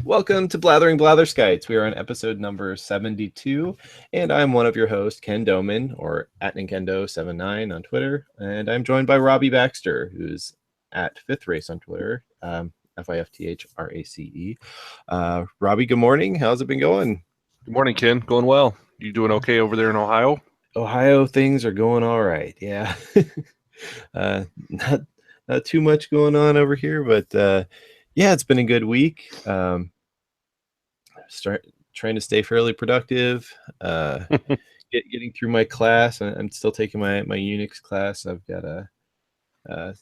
Welcome to Blathering Blatherskites. We are on episode number 72, and I'm one of your hosts, Ken Doman, or at Ninkendo79 on Twitter, and I'm joined by Robbie Baxter, who's at Fifth Race on Twitter, FIFTHRACE. Robbie, good morning. How's it been going? Good morning, Ken. Going well. You doing okay over there in Ohio? Ohio, things are going all right. Yeah, not too much going on over here, but yeah, it's been a good week. Start trying to stay fairly productive. Getting through my class. I'm still taking my Unix class. I've got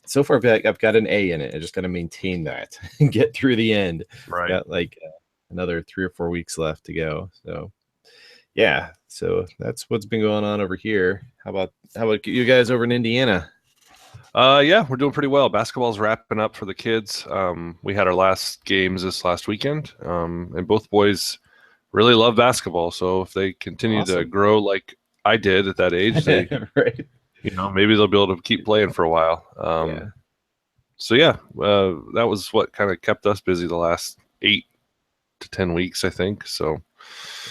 so far I've got an A in it. I just got to maintain that and get through the end. Right. Got like another 3 or 4 weeks left to go. So yeah, so that's what's been going on over here. How about you guys over in Indiana? Yeah, we're doing pretty well. Basketball's wrapping up for the kids. We had our last games this last weekend, and both boys really love basketball. So if they continue to grow like I did at that age, they, right. maybe they'll be able to keep playing for a while. So yeah, that was what kind of kept us busy the last 8 to 10 weeks, I think. So,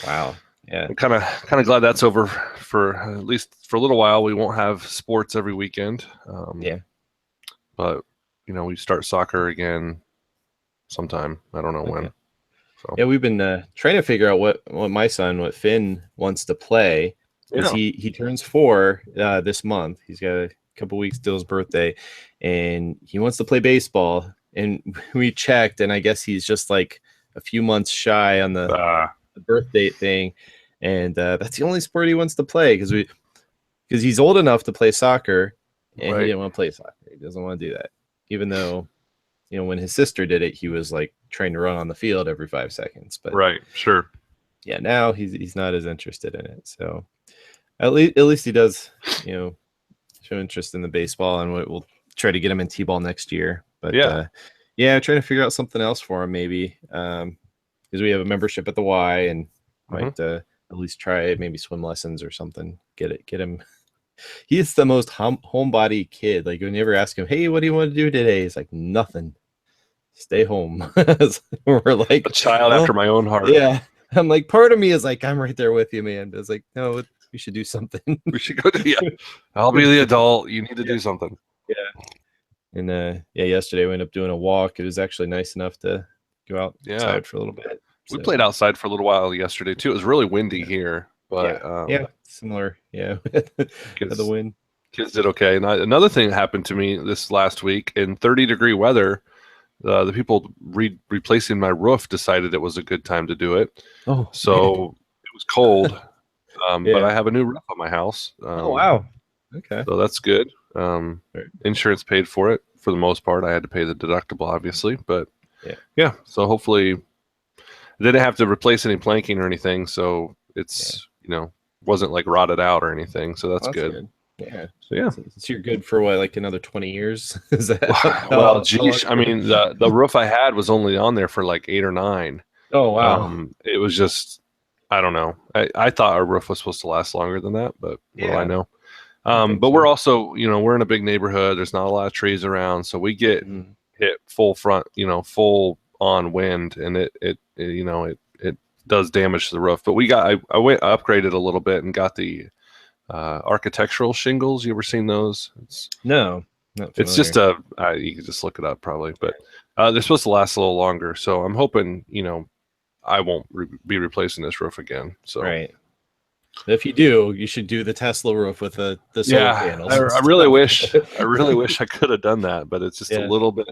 wow. Yeah, I'm kind of glad that's over for at least for a little while. We won't have sports every weekend. But we start soccer again sometime. I don't know when. So. Yeah, we've been trying to figure out what what Finn wants to play, because he turns 4 this month. He's got a couple weeks till his birthday, and he wants to play baseball. And we checked, and I guess he's just like a few months shy on the birth date thing. And that's the only sport he wants to play, because he's old enough to play soccer, and he didn't want to play soccer. He doesn't want to do that, even though when his sister did it, he was like trying to run on the field every 5 seconds. But sure. Yeah, now he's not as interested in it. So at least he does show interest in the baseball, and we'll try to get him in t-ball next year. But yeah, trying to figure out something else for him, maybe, because we have a membership at the Y, and might at least try maybe swim lessons or something. Get him. He is the most homebody kid. Like, when you ever ask him, "Hey, what do you want to do today?" He's like, "Nothing. Stay home." We're like, a child after my own heart. Yeah, I'm like, part of me is like, I'm right there with you, man. But it's like, no, we should do something. We should go to I'll be the adult. You need to do something. Yeah. And yesterday we ended up doing a walk. It was actually nice enough to go outside for a little bit. We played outside for a little while yesterday too. It was really windy here, but similar. Yeah, the wind. Kids did okay. And another thing that happened to me this last week, in 30-degree weather, the people replacing my roof decided it was a good time to do it. Oh, so it was cold, but I have a new roof on my house. Oh, wow. Okay. So that's good. Insurance paid for it for the most part. I had to pay the deductible, obviously, but yeah. So hopefully, they didn't have to replace any planking or anything. So it's wasn't like rotted out or anything. So that's good. Yeah. So yeah. So you're good for what, like another 20 years? Is that? Well, geez, I mean, the roof I had was only on there for like 8 or 9. Oh, wow. It was just, I don't know. I thought our roof was supposed to last longer than that, but what do I know? But we're also, we're in a big neighborhood. There's not a lot of trees around, so we get hit full front, full on wind, and it does damage to the roof. But I upgraded a little bit and got the architectural shingles. You ever seen those? No. It's just you can just look it up probably, but they're supposed to last a little longer. So I'm hoping, I won't be replacing this roof again. So right. If you do, you should do the Tesla roof with the solar panels. I really wish I could have done that, but it's just a little bit.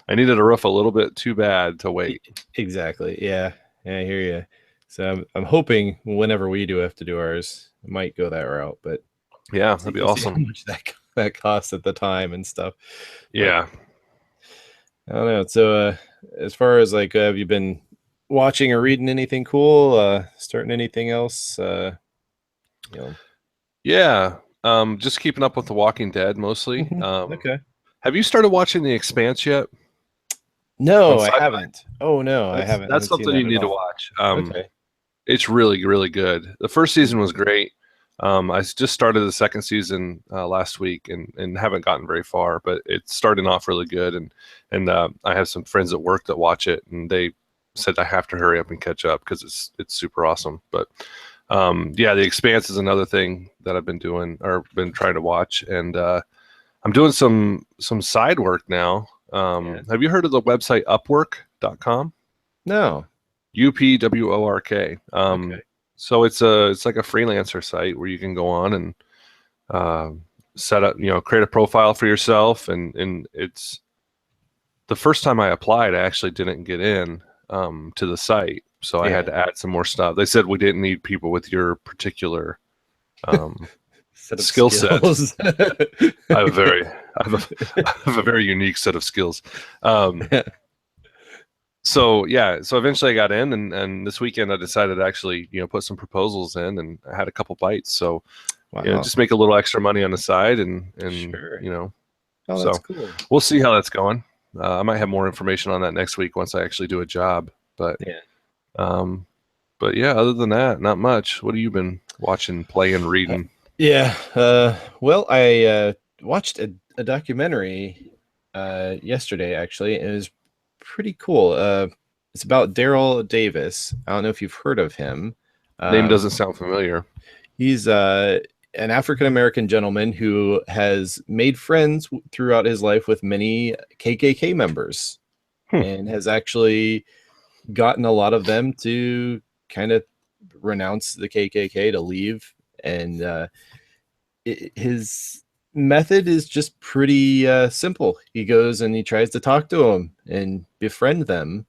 I needed a roof a little bit too bad to wait. Exactly. Yeah. I hear you. So I'm hoping whenever we do have to do ours, I might go that route. But yeah, that'd be awesome. How much that costs at the time and stuff. Yeah. But I don't know. So as far as like, have you been watching or reading anything cool? Starting anything else? Yeah. Just keeping up with The Walking Dead mostly. Okay. Have you started watching The Expanse yet? No, I haven't. Oh no, I haven't. That's something you need to watch. Okay. It's really, really good. The first season was great. I just started the second season last week and haven't gotten very far, but it's starting off really good. And I have some friends at work that watch it, and they said I have to hurry up and catch up because it's super awesome. But yeah, The Expanse is another thing that I've been doing or been trying to watch, and I'm doing some side work now. Have you heard of the website Upwork.com? No. UPWORK. Okay. So it's like a freelancer site where you can go on and set up, create a profile for yourself, and it's the first time I applied, I actually didn't get in to the site, so I had to add some more stuff. They said we didn't need people with your particular Set of skill set. skills. I have I have a very unique set of skills. So yeah, so eventually I got in, and this weekend I decided to actually put some proposals in, and I had a couple bites. So Wow. just make a little extra money on the side, and Sure. Oh, so that's cool. we'll see how that's going. I might have more information on that next week once I actually do a job. But um, but yeah, other than that, not much. What have you been watching, playing, reading? Yeah. Well, I watched a documentary yesterday, actually. It was pretty cool. It's about Daryl Davis. I don't know if you've heard of him. Name doesn't sound familiar. He's an African American gentleman who has made friends throughout his life with many KKK members and has actually gotten a lot of them to kind of renounce the KKK, to leave. And his method is just pretty simple. He goes and he tries to talk to them and befriend them,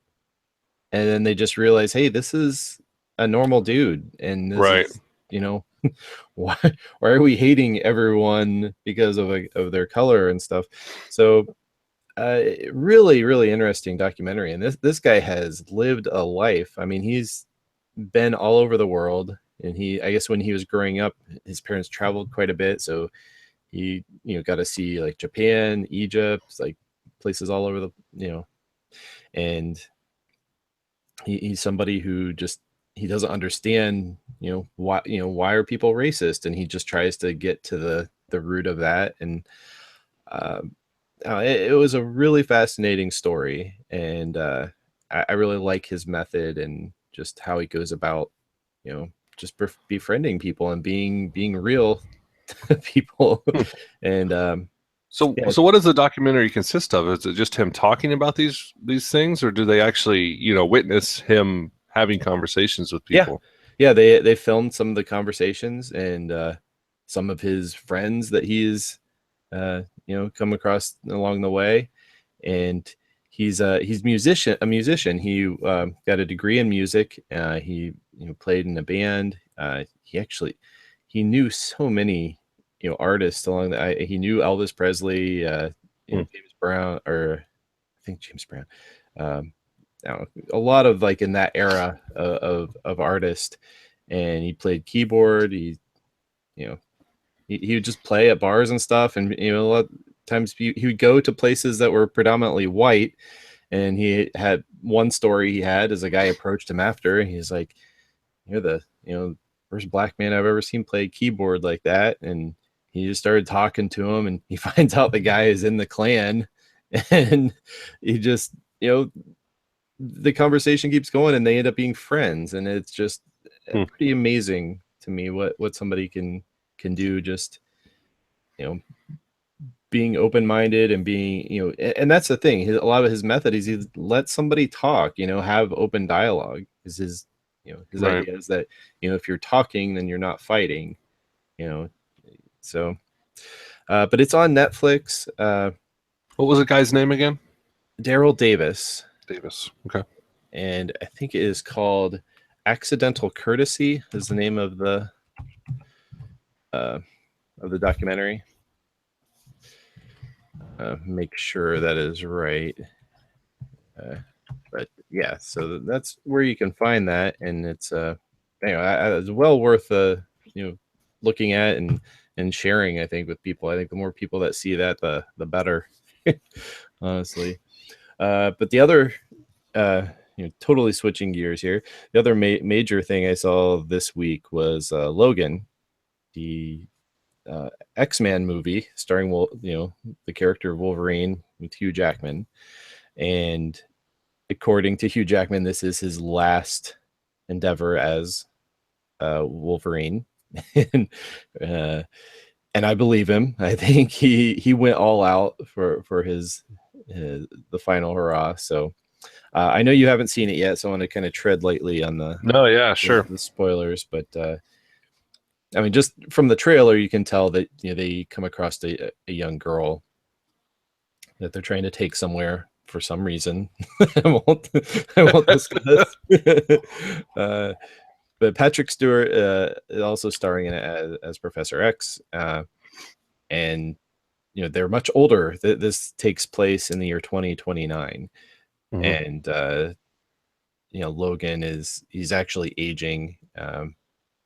and then they just realize, hey, this is a normal dude, and this Right. is, why are we hating everyone because of their color and stuff? So really, really interesting documentary. And this guy has lived a life. I mean, he's been all over the world. And I guess when he was growing up, his parents traveled quite a bit. So he, got to see like Japan, Egypt, like places all over and he's somebody who just, he doesn't understand, why are people racist? And he just tries to get to the root of that. And it was a really fascinating story, and I really like his method and just how he goes about, just befriending people and being real people. And So what does the documentary consist of? Is it just him talking about these things, or do they actually witness him having conversations with people? Yeah, they filmed some of the conversations, and some of his friends that he's come across along the way. And he's a musician. He got a degree in music. He played in a band. He knew so many artists along the. He knew Elvis Presley, James Brown, or I think James Brown. Um, a lot of like in that era of artist, and he played keyboard. You know he would just play at bars and stuff, and a lot of times he would go to places that were predominantly white. And he had one story he had as a guy approached him after, and he's like, you're the first black man I've ever seen play keyboard like that. And he just started talking to him, and he finds out the guy is in the Klan. And he just the conversation keeps going, and they end up being friends. And it's just pretty amazing to me what somebody can do, just being open-minded and being and that's the thing. A lot of his method is he lets somebody talk, have open dialogue. Is his his Right. idea is that if you're talking, then you're not fighting. So but it's on Netflix. What was the guy's name again? Daryl Davis. Okay. And I think it is called Accidental Courtesy is the name of the documentary. Make sure that is right. But yeah, so that's where you can find that, and it's it's well worth looking at and sharing. I think with people. I think the more people that see that, the better. Honestly, but the other, totally switching gears here. The other major thing I saw this week was Logan, the X-Men movie starring the character of Wolverine with Hugh Jackman. And according to Hugh Jackman, this is his last endeavor as Wolverine. and, uh, and I believe him. I think he went all out for his the final hurrah. So I know you haven't seen it yet, so I want to kind of tread lightly on No, yeah, sure. the spoilers. But I mean, just from the trailer, you can tell that they come across a young girl that they're trying to take somewhere for some reason. I won't discuss. But Patrick Stewart is also starring in it as Professor X, and they're much older. This takes place in the year 2029, and Logan he's actually aging.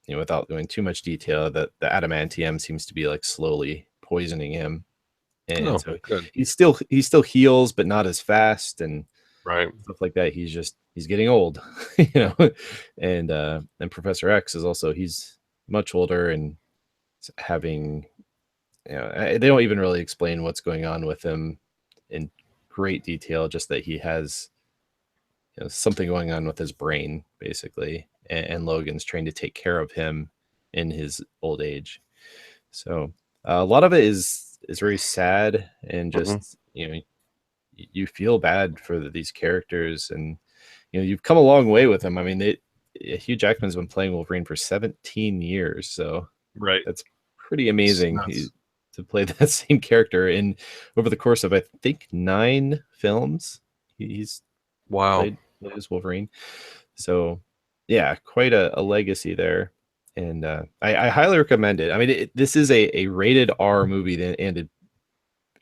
Without going too much detail, that the adamantium seems to be like slowly poisoning him, and so good. he still heals, but not as fast, and Right. stuff like that. He's getting old, and Professor X is also he's much older and having they don't even really explain what's going on with him in great detail, just that he has something going on with his brain basically, and Logan's trying to take care of him in his old age. So a lot of it is very sad, and just you feel bad for these characters, and you've come a long way with them. I mean, Hugh Jackman's been playing Wolverine for 17 years, so Right. that's pretty amazing to play that same character in over the course of I think 9 films. He's played as Wolverine, so yeah, quite a legacy there. And I highly recommend it. I mean, this is a rated R movie, and it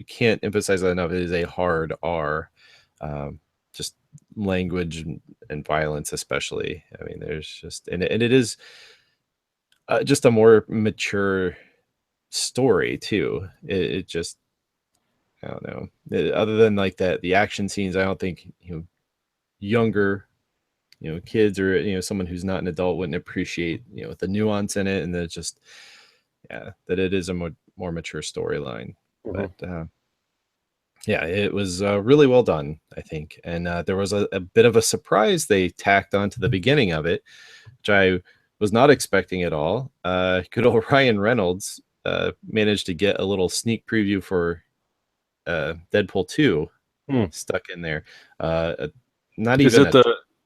can't emphasize that enough. It is a hard R, just language and violence, especially. I mean, there's just and it is just a more mature story too. It just I don't know. Other than like that, the action scenes, I don't think younger kids or someone who's not an adult wouldn't appreciate the nuance in it, and that just that it is a more mature storyline. But yeah, it was really well done, I think. And there was a bit of a surprise they tacked onto the beginning of it, which I was not expecting at all. Good old Ryan Reynolds managed to get a little sneak preview for Deadpool 2 stuck in there. Not even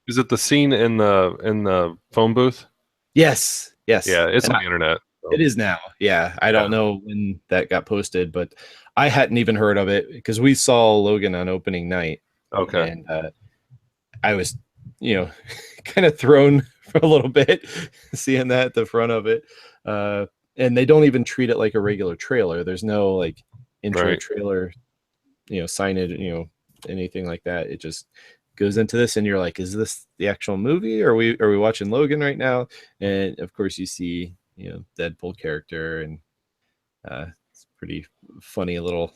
is it the scene in the phone booth? Yes. Yeah, it's on the internet. So. It is now. Yeah, I don't know when that got posted, but I hadn't even heard of it because we saw Logan on opening night. Okay. And I was, kind of thrown for a little bit seeing that at the front of it. And they don't even treat it like a regular trailer. There's no like intro trailer, signage, anything like that. It just goes into this, and you're like, is this the actual movie? Are we watching Logan right now? And of course you see, Deadpool character, and it's pretty funny little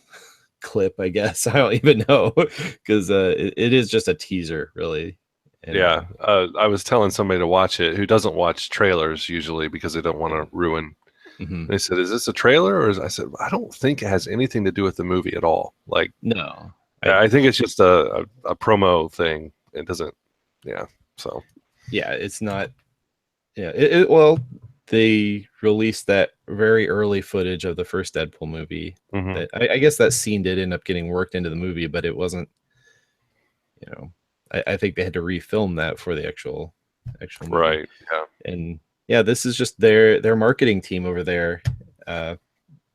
clip, I guess. I don't even know, because it is just a teaser, really. And, I was telling somebody to watch it who doesn't watch trailers usually because they don't want to ruin. They said, "Is this a trailer?" Or I said, "I don't think it has anything to do with the movie at all." Like, no, I think it's just a promo thing. It doesn't. Yeah. So. Yeah, it's not. Yeah. Well, they released that very early footage of the first Deadpool movie. That I guess that scene did end up getting worked into the movie, but it wasn't. I think they had to refilm that for the actual movie. Right. Yeah. And yeah, this is just their marketing team over there,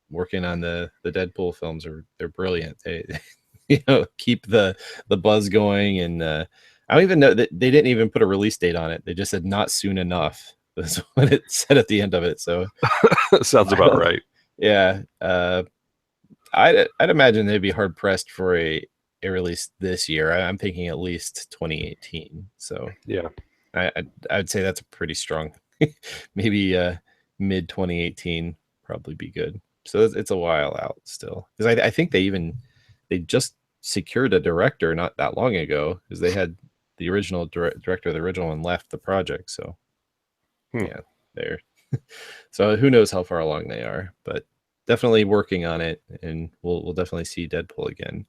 working on the Deadpool films. They're brilliant. They keep the buzz going, and I don't even know that they didn't even put a release date on it. They just said not soon enough. That's what it said at the end of it. So sounds about right. Yeah. I'd imagine they'd be hard pressed for a release this year. I'm thinking at least 2018. So yeah, I'd say that's a pretty strong. Maybe mid 2018 probably be good. So it's a while out still, because I think they just secured a director not that long ago, because they had the original director of the original one left the project. So yeah, there. So who knows how far along they are, but definitely working on it, and we'll definitely see Deadpool again.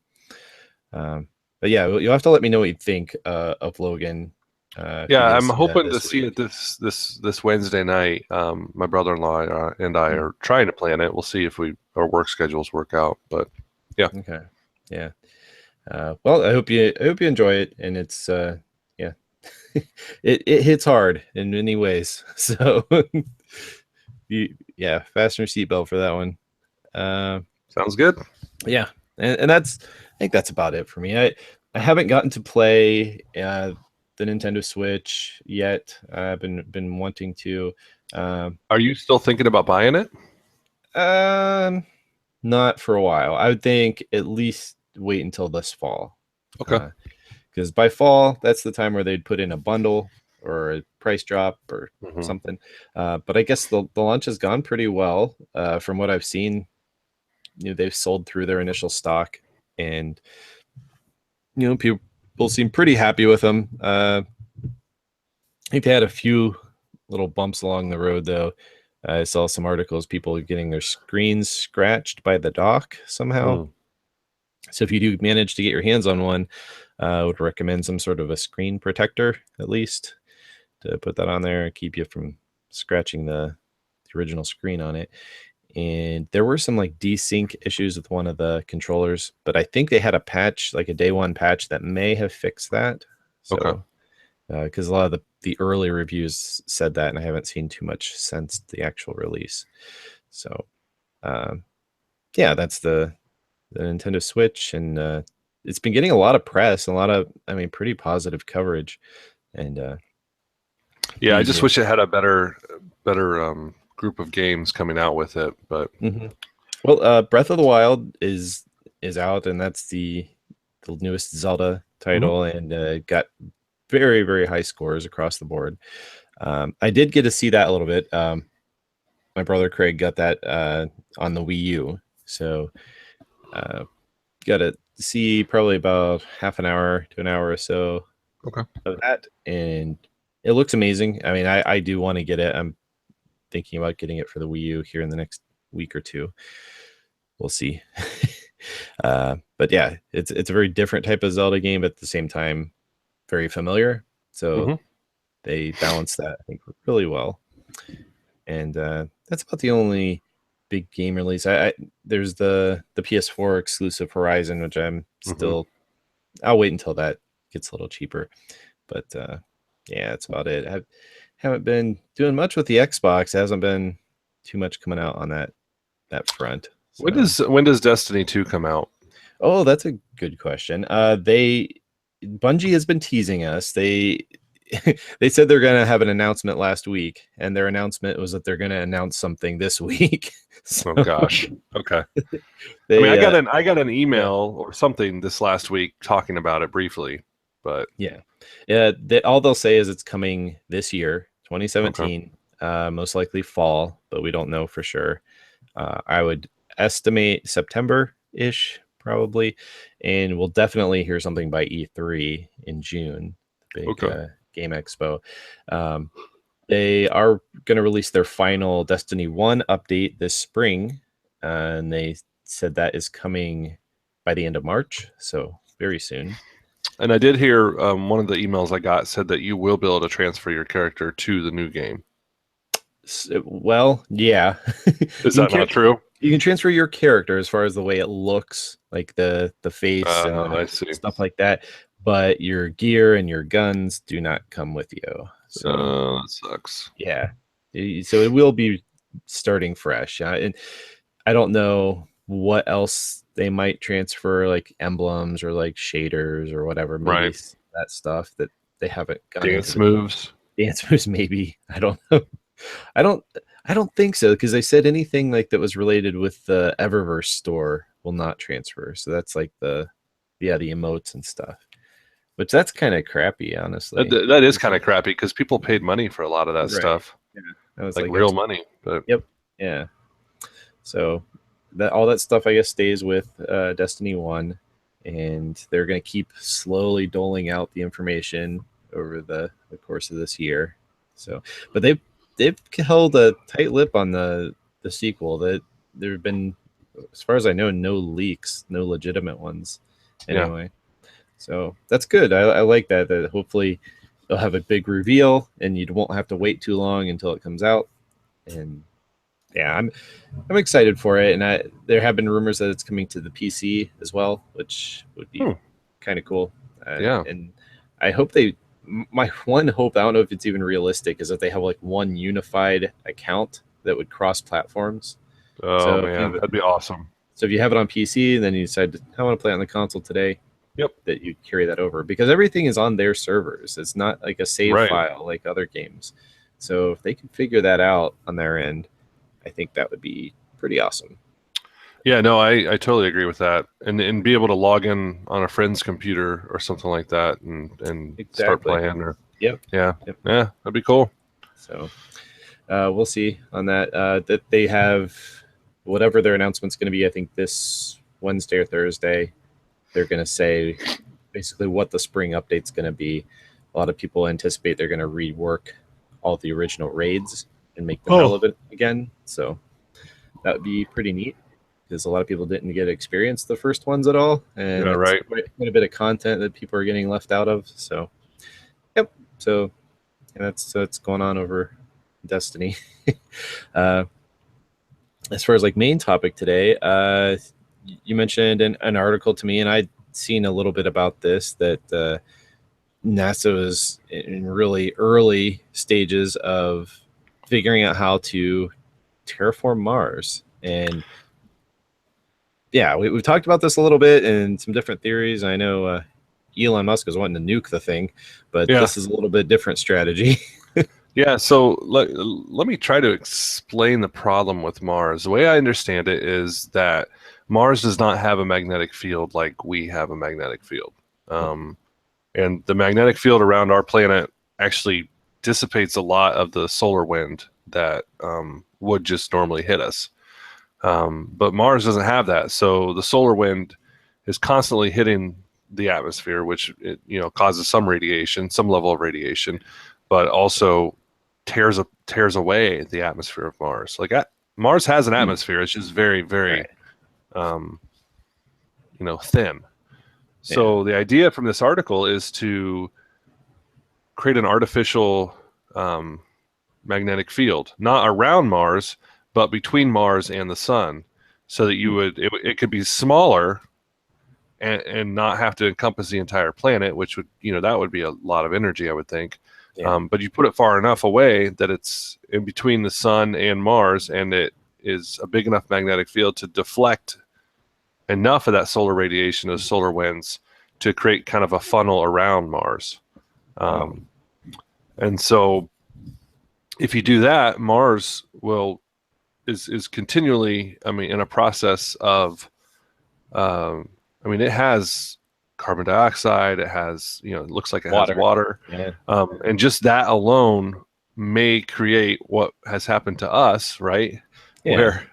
but yeah, you'll have to let me know what you think of Logan. If you Yeah, get to I'm see that hoping to this see week. it this Wednesday night. My brother-in-law and I Mm. are trying to plan it. We'll see if our work schedules work out. But yeah, Okay, yeah. Well, I hope you enjoy it, and it's yeah, it hits hard in many ways. So yeah, fasten your seatbelt for that one. Uh, sounds good. yeah, and I think that's about it for me. I haven't gotten to play the Nintendo Switch yet. I've been wanting to. Um, Are you still thinking about buying it? um, not for a while. I would think at least wait until this fall. Okay. Because by fall, that's the time where they'd put in a bundle or a price drop or Mm-hmm. something. But I guess the launch has gone pretty well from what I've seen. They've sold through their initial stock, and people seem pretty happy with them. I think they had a few little bumps along the road, though. I saw some articles, people getting their screens scratched by the dock somehow. Mm. So if you do manage to get your hands on one, I would recommend some sort of a screen protector at least to put that on there and keep you from scratching the original screen on it. And there were some like desync issues with one of the controllers, but I think they had a patch, like a day one patch, that may have fixed that. Okay. So because a lot of the early reviews said that, and I haven't seen too much since the actual release. So um, yeah, that's the Nintendo Switch, and it's been getting a lot of press, a lot of, I mean, pretty positive coverage, and Yeah, I just the wish it had a better group of games coming out with it. But Mhm. Well, Breath of the Wild is out, and that's the newest Zelda Mhm. title, and got very very high scores across the board. I did get to see that a little bit. My brother Craig got that on the Wii U, so uh, got to see probably about half an hour to an hour or so Okay. of that, and it looks amazing. I mean, I do want to get it. I'm thinking about getting it for the Wii U here in the next week or two. We'll see. But yeah, it's a very different type of Zelda game, but at the same time, very familiar. So Mhm. they balance that, I think, really well. And that's about the only big game release. I there's the PS4 exclusive Horizon, which I'm Mhm. still. I'll wait until that gets a little cheaper. But yeah, that's about it. I haven't been doing much with the Xbox. There hasn't been too much coming out on that front. So When does Destiny 2 come out? oh, that's a good question. Bungie has been teasing us. They they said they're gonna have an announcement last week, and their announcement was that they're gonna announce something this week. So Oh gosh. Okay. I mean, they I got an yeah, email or something this last week talking about it briefly, but yeah. All they'll say is it's coming this year, okay. 2017, most likely fall, but we don't know for sure. I would estimate September-ish, probably, and we'll definitely hear something by E3 in June, the big Okay. game expo. Um, they are going to release their final Destiny 1 update this spring, and they said that is coming by the end of March, so very soon. And I did hear one of the emails I got said that you will be able to transfer your character to the new game. Well, yeah, Is you that can not true? you can transfer your character as far as the way it looks, like the face and I see. stuff like that, but your gear and your guns do not come with you. So That sucks. yeah, so it will be starting fresh. And I don't know what else they might transfer, like emblems or like shaders or whatever. Maybe Right. that stuff that they haven't gone into Dance the moves. dance moves. Maybe I don't know. I don't I don't think so because they said anything like that was related with the Eververse store will not transfer. So that's like the emotes and stuff. Which that's kind of crappy, That, honestly. that is kind of crappy because people paid money for a lot of that Right. stuff, Yeah. I was like like, real that's money. But yep. Yeah. So that all that stuff I guess stays with Destiny 1, and they're gonna keep slowly doling out the information over the course of this year. So but they've held a tight lip on the sequel. That there have been, as far as I know, no leaks, no legitimate ones yeah, anyway. So that's good. I like that. That hopefully they'll have a big reveal, and you won't have to wait too long until it comes out. And yeah, I'm excited for it. And there have been rumors that it's coming to the PC as well, which would be kind of cool. Yeah. And I hope they. My one hope, I don't know if it's even realistic, is that they have like one unified account that would cross platforms. Oh man, that'd be awesome. So if you have it on PC and then you decide, I want to play it on the console today, yep, that you carry that over, because everything is on their servers. It's not like a save file like other games. So if they can figure that out on their end, I think that would be pretty awesome. Yeah, no, I totally agree with that. And be able to log in on a friend's computer or something like that and start playing. Or Yep. Yeah, that'd be cool. So we'll see on that. That they have whatever their announcement's going to be. I think this Wednesday or Thursday, they're going to say basically what the spring update's going to be. A lot of people anticipate they're going to rework all the original raids and make them relevant again. So that would be pretty neat, because a lot of people didn't get to experience the first ones at all. And quite a bit of content that people are getting left out of. So, yep. So that's going on over Destiny. As far as like main topic today, you mentioned an article to me, and I'd seen a little bit about this, that NASA was in really early stages of figuring out how to terraform Mars. And yeah, we've talked about this a little bit and some different theories. I know Elon Musk was wanting to nuke the thing, but this is a little bit different strategy. Yeah, so let me try to explain the problem with Mars. The way I understand it is that Mars does not have a magnetic field like we have a magnetic field. And the magnetic field around our planet actually dissipates a lot of the solar wind that would just normally hit us. But Mars doesn't have that. So the solar wind is constantly hitting the atmosphere, which causes some radiation, some level of radiation, but also tears away the atmosphere of Mars. Like Mars has an atmosphere; it's just very, very, thin. So the idea from this article is to create an artificial magnetic field, not around Mars, but between Mars and the sun, so that it could be smaller and not have to encompass the entire planet, which would, that would be a lot of energy, I would think. But you put it far enough away that it's in between the sun and Mars, and it is a big enough magnetic field to deflect enough of that solar radiation, those solar winds, to create kind of a funnel around Mars. And so if you do that, Mars is continually, in a process of, it has carbon dioxide, it has, it looks like it has water. And just that alone may create what has happened to us, right? Where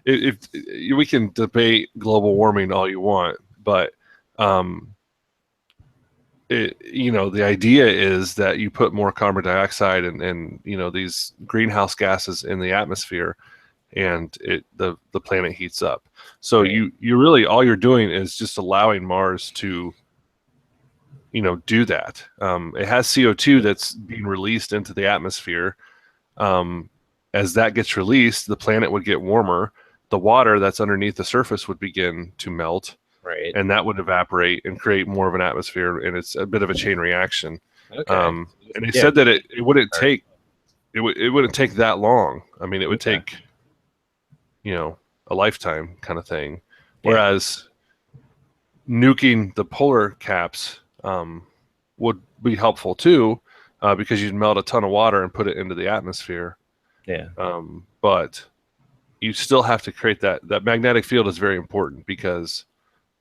if we can debate global warming all you want, but the idea is that you put more carbon dioxide and these greenhouse gases in the atmosphere, and the planet heats up. So you really, all you're doing is just allowing Mars to do that. It has CO2 that's being released into the atmosphere. As that gets released, the planet would get warmer. The water that's underneath the surface would begin to melt. And that would evaporate and create more of an atmosphere, and it's a bit of a chain reaction. And they said that it wouldn't take that long. It would take a lifetime kind of thing. Whereas nuking the polar caps would be helpful too, because you'd melt a ton of water and put it into the atmosphere. But you still have to create that magnetic field is very important, because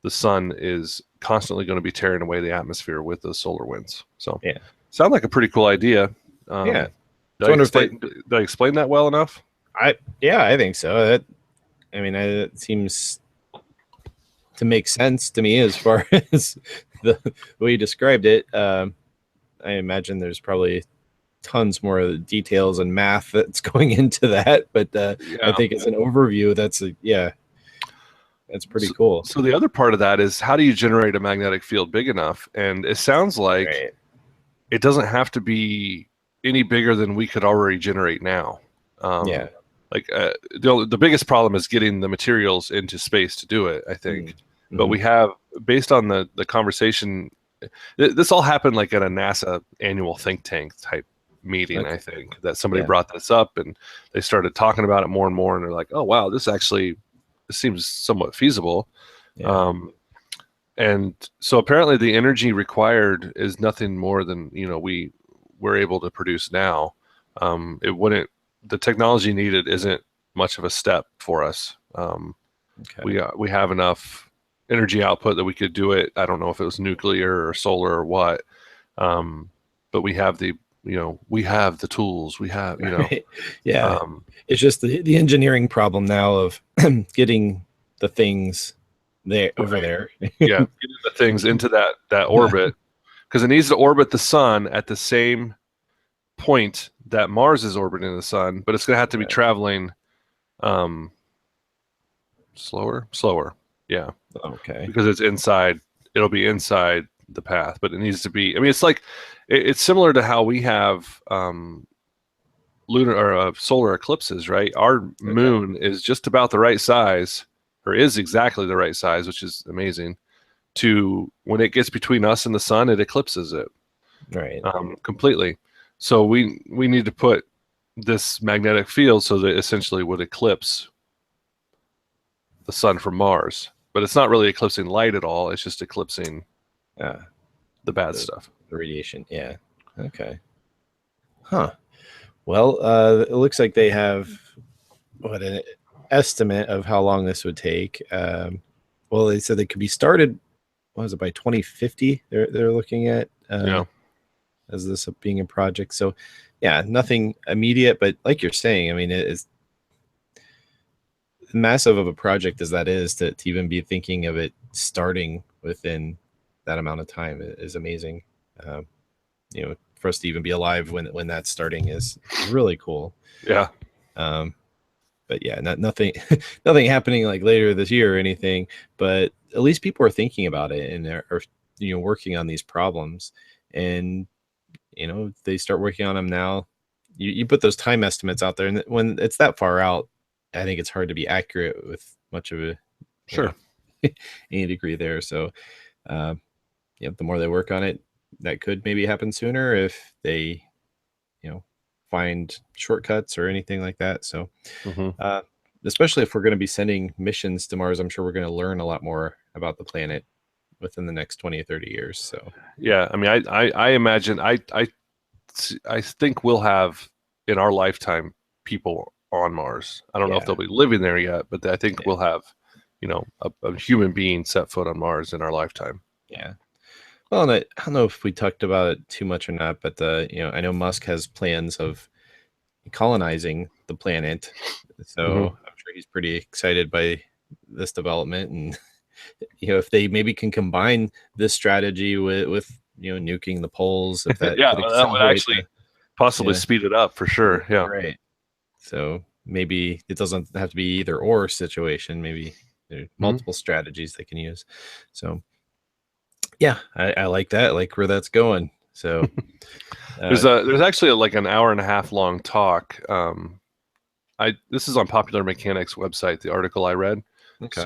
the sun is constantly going to be tearing away the atmosphere with those solar winds. So sound like a pretty cool idea. Did I explain that well enough? I think so. It seems to make sense to me as far as the way you described it. I imagine there's probably tons more details and math that's going into that, but I think as an overview, that's That's pretty cool. So the other part of that is, how do you generate a magnetic field big enough? And it sounds like it doesn't have to be any bigger than we could already generate now. Like the biggest problem is getting the materials into space to do it, I think. But we have, based on the conversation, this all happened like at a NASA annual think tank type meeting, I think, that somebody brought this up, and they started talking about it more and more, and they're like, oh wow, this seems somewhat feasible. And so apparently the energy required is nothing more than we're able to produce now. The technology needed isn't much of a step for us. We have enough energy output that we could do it. I don't know if it was nuclear or solar or what, but we have the tools. We have it's just the engineering problem now of getting the things there over there. Getting the things into that orbit, because it needs to orbit the sun at the same point that Mars is orbiting the sun, but it's going to have to be traveling slower. Yeah. Okay. Because it'll be inside the path, but it needs to be, I mean, it's similar to how we have lunar or solar eclipses, right? Our moon is just about the right size, or is exactly the right size, which is amazing. To when it gets between us and the sun, it eclipses it completely. So we need to put this magnetic field so that essentially would eclipse the sun from Mars, but it's not really eclipsing light at all. It's just eclipsing the bad stuff, the radiation. Yeah. Okay. Huh. Well, it looks like they have an estimate of how long this would take. Well, they said they could be started. What was it, by 2050? They're looking at as this being a project. So, yeah, nothing immediate, but like you're saying, I mean, it is massive of a project as that is to even be thinking of it starting within that amount of time is amazing. For us to even be alive when that's starting is really cool. Yeah. But yeah, nothing happening like later this year or anything, but at least people are thinking about it and are working on these problems. And they start working on them now. You put those time estimates out there, and when it's that far out, I think it's hard to be accurate with much of a any degree there. So the more they work on it, that could maybe happen sooner if they find shortcuts or anything like that. So especially if we're going to be sending missions to Mars, I'm sure we're going to learn a lot more about the planet within the next 20 or 30 years. So yeah, I mean, I imagine I think we'll have in our lifetime people on Mars. I don't know if they'll be living there yet, but I think we'll have a human being set foot on Mars in our lifetime. Yeah. Well, and I don't know if we talked about it too much or not, but I know Musk has plans of colonizing the planet, so I'm sure he's pretty excited by this development. And if they maybe can combine this strategy with nuking the poles, if that that would actually possibly speed it up for sure. Yeah, right. So maybe it doesn't have to be either or situation. Maybe there are multiple strategies they can use. So yeah, I like that. I like where that's going. So there's actually like an hour and a half long talk. This is on Popular Mechanics website, the article I read. Okay.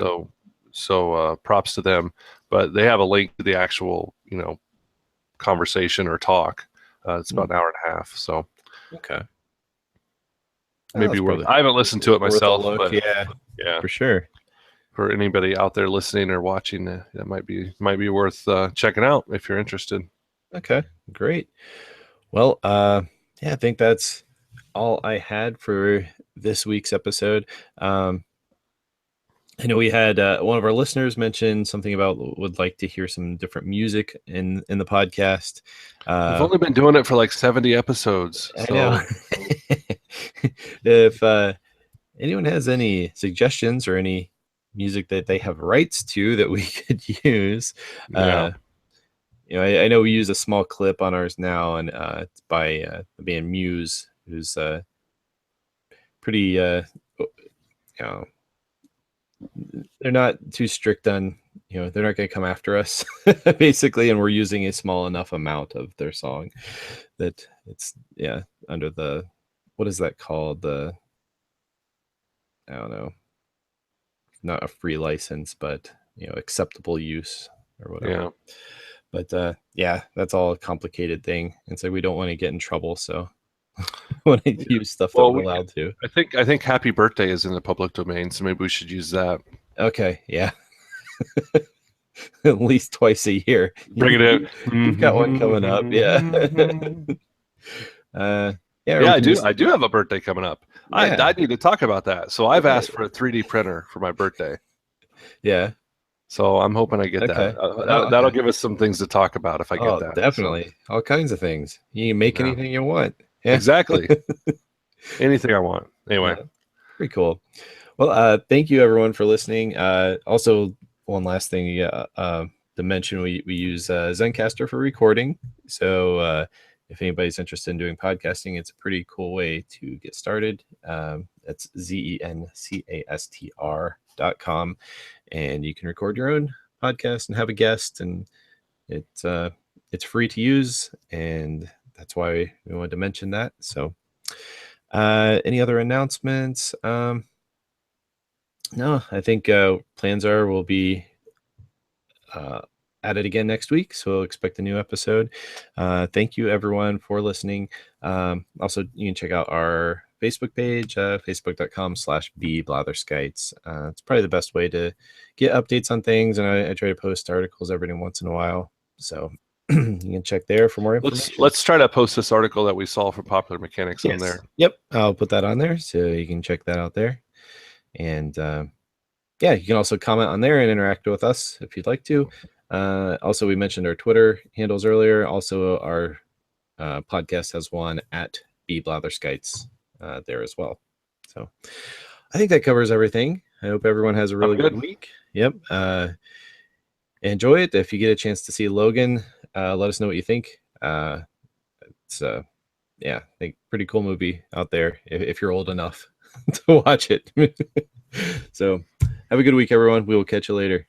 So props to them, but they have a link to the actual conversation or talk. It's about an hour and a half. So okay, maybe I haven't listened to it myself, but yeah, for sure. For anybody out there listening or watching, that might be worth checking out if you're interested. Okay, great. Well, I think that's all I had for this week's episode. I know we had one of our listeners mention something about would like to hear some different music in the podcast. We've only been doing it for like 70 episodes. I know. If anyone has any suggestions or any music that they have rights to that we could use, I know we use a small clip on ours now, and it's by the band Muse, who's pretty they're not too strict on, they're not going to come after us basically, and we're using a small enough amount of their song that it's under the, what is that called, I don't know, not a free license, but acceptable use or whatever. But that's all a complicated thing, and so we don't want to get in trouble, so when I use stuff that we're allowed to. I think Happy Birthday is in the public domain, so maybe we should use that. Okay, yeah. At least twice a year. Bring it in. You've got one coming up, yeah. I do have a birthday coming up. Yeah. I need to talk about that. So I've asked for a 3D printer for my birthday. Yeah. So I'm hoping I get that. That'll give us some things to talk about if I get that. Definitely. So. All kinds of things. You can make anything you want. Yeah. Exactly. Anything I want. Anyway. Yeah. Pretty cool. Well, thank you everyone for listening. Also, one last thing to mention, we use Zencastr for recording. So if anybody's interested in doing podcasting, it's a pretty cool way to get started. That's zencastr.com, and you can record your own podcast and have a guest, and it's free to use, and that's why we wanted to mention that. So any other announcements? No, I think plans are we'll be at it again next week, so expect a new episode. Thank you everyone for listening. Also, you can check out our Facebook page, facebook.com/bblatherskites. It's probably the best way to get updates on things, and I try to post articles every once in a while, so you can check there for more information. Let's try to post this article that we saw for Popular Mechanics on there. Yep, I'll put that on there, so you can check that out there. And you can also comment on there and interact with us if you'd like to. Also, we mentioned our Twitter handles earlier. Also, our podcast has one at @bblatherskites there as well. So I think that covers everything. I hope everyone has a really good week. Yep. Enjoy it. If you get a chance to see Logan, let us know what you think. It's I think pretty cool movie out there if you're old enough to watch it. So have a good week, everyone. We will catch you later.